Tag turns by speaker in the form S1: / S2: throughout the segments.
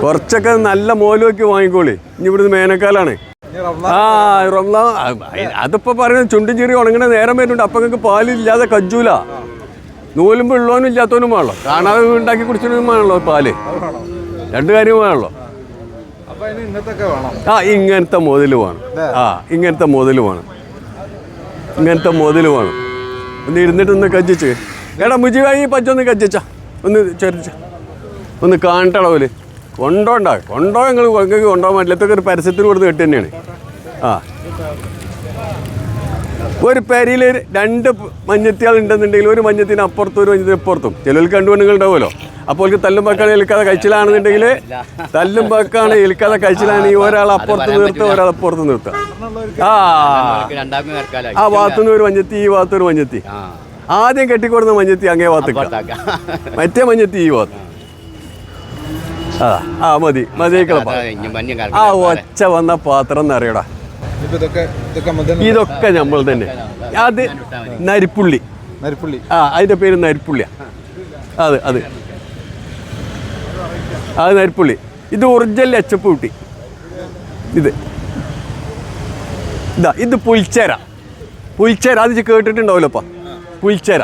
S1: കുറച്ചൊക്കെ നല്ല മോലുമൊക്കെ വാങ്ങിക്കോളി. ഇനി ഇവിടുന്ന് വേനൽക്കാലാണ്. റംലാൻ അതിപ്പോ പറയുന്നത് ചുണ്ടും ചെറിയ ഉണങ്ങണ നേരം വരുന്നുണ്ട്. അപ്പൊ നിങ്ങൾക്ക് പാലില്ലാതെ കജ്ജൂല. നൂലുമ്പ് ഉള്ളവനും ഇല്ലാത്തവനും വേണല്ലോ. കാണാതെ ഉണ്ടാക്കി കുടിച്ചവനും വേണല്ലോ പാല്. രണ്ട് കാര്യം വേണല്ലോ. ഇങ്ങനത്തെ മുതൽ വേണം. ഇങ്ങനത്തെ മുതൽ വേണം. ഇങ്ങനത്തെ മുതൽ വേണം. ഒന്ന് ഇരുന്നിട്ട് ഒന്ന് കജ്ജിച്ച്. എടാ മുജിവായി പച്ചൊന്ന് കജ്ജിച്ച, ഒന്ന് ചെറിച്ച, ഒന്ന് കാണട്ടളവില് കൊണ്ടോണ്ട. നിങ്ങൾക്ക് കൊണ്ടുപോകാൻ പറ്റില്ല. ഇതൊക്കെ ഒരു പരസ്യത്തിന് കൊടുത്ത് കെട്ടി തന്നെയാണ്. ഒരു പെരിയിൽ 2 മഞ്ഞത്തിയാൾ ഉണ്ടെന്നുണ്ടെങ്കിൽ ഒരു മഞ്ഞത്തിന് അപ്പുറത്തും ഒരു മഞ്ഞത്തിന് അപ്പുറത്തും ചിലർക്ക് 2 പെണ്ണുങ്ങൾ ഉണ്ടാവുമല്ലോ. അപ്പോൾ തല്ലും പക്കാണ് ഏൽക്കാതെ കഴിച്ചിലാണെന്നുണ്ടെങ്കിൽ തല്ലും പക്കാണ് ഏൽക്കാതെ കഴിച്ചിലാണെങ്കിൽ ഒരാൾ അപ്പുറത്ത് നിർത്തുക, ഒരാൾ അപ്പുറത്ത് നിർത്തുക. ആ ഭാഗത്തുനിന്ന് ഒരു മഞ്ഞത്തി, ഈ ഭാഗത്തൊരു മഞ്ഞത്തി. ആദ്യം കെട്ടിക്കൊടുന്ന മഞ്ഞത്തി അങ്ങേ ഭാഗത്തേക്ക്, മറ്റേ മഞ്ഞത്തി ഈ ഭാഗത്ത്. മതി മതിക്കളപ്പ. ഒച്ച വന്ന പാത്രം എന്നറിയടാ. ഇതൊക്കെ നമ്മൾ തന്നെ. അത് നരിപ്പുള്ളി. അതിന്റെ പേര് നരിപ്പുള്ളിയാ. അത് നരിപ്പുള്ളി. ഇത് ഒറിജിനൽ എച്ചപ്പ് കുട്ടി. ഇത് പുൽച്ചേര. അത് കേട്ടിട്ടുണ്ടാവില്ലപ്പാ, പുൽച്ചേര.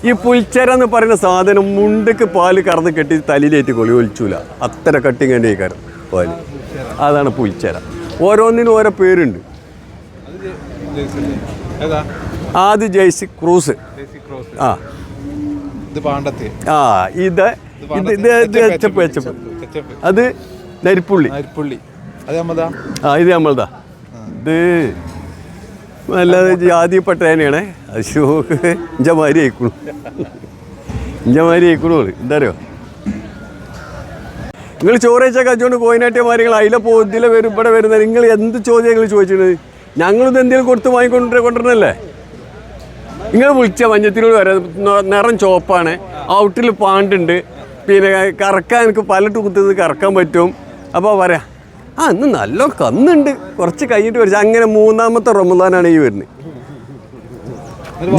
S1: ഈ പുൽച്ചേര എന്ന് പറയുന്ന സാധനം മുണ്ടക്ക് പാല് കറന്ന് കെട്ടി തലയിലേറ്റ് കൊളി ഒലിച്ചൂല. അത്ര കട്ടിങ്ങൻ്റെ കാരം പാല്. അതാണ് പുൽച്ചേര. ഓരോന്നിനും ഓരോ പേരുണ്ട്. ആദ്യ ജെയ്സി ക്രൂസ്. ഇത് അത് നരിപ്പുള്ളി. ഇത് നമ്മളതാ. ഇത് നല്ലത് ജാതിപ്പെട്ട തന്നെയാണ്. അശോക് ഇഞ്ചമാരി ആയിക്കോളൂ. എന്താ അറിയോ, നിങ്ങൾ ചോറേച്ച കച്ചോണ്ട് കോയിനാട്ടിയമാർ നിങ്ങൾ അതിലെ ഇതിലെ വരും ഇവിടെ വരുന്നത്. നിങ്ങൾ എന്ത് ചോദ്യം നിങ്ങൾ ചോദിച്ചിരുന്നത്? ഞങ്ങളിത് എന്തെങ്കിലും കൊടുത്ത് കൊണ്ടുവരണല്ലേ? നിങ്ങൾ വിളിച്ച മഞ്ഞത്തിനോട് വരാം. നിറം ചുവപ്പാണ്, ഔട്ടിൽ പാണ്ടുണ്ട്, പിന്നെ കറക്കാൻ എനിക്ക് പല കുത്തുന്നത് കറക്കാൻ പറ്റും. അപ്പോൾ പറയാം ഇന്ന് നല്ല കന്നുണ്ട്, കുറച്ച് കഴിഞ്ഞിട്ട് വരച്ച. അങ്ങനെ 3ാമത്തെ റമദാനാണ് ഈ വരുന്നത്.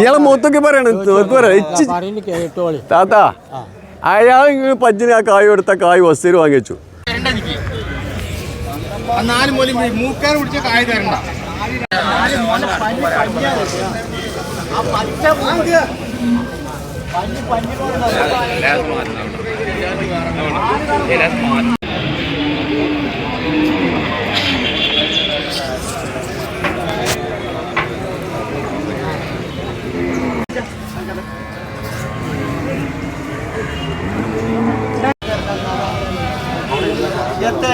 S1: ഇയാളെ മൂത്തൊക്കെ പറയണം. താത്താ അയാൾ ഇങ്ങനെ പജ്ജിന് ആ കായ് കൊടുത്ത കായ് വസ്തു വാങ്ങിച്ചു. എത്ര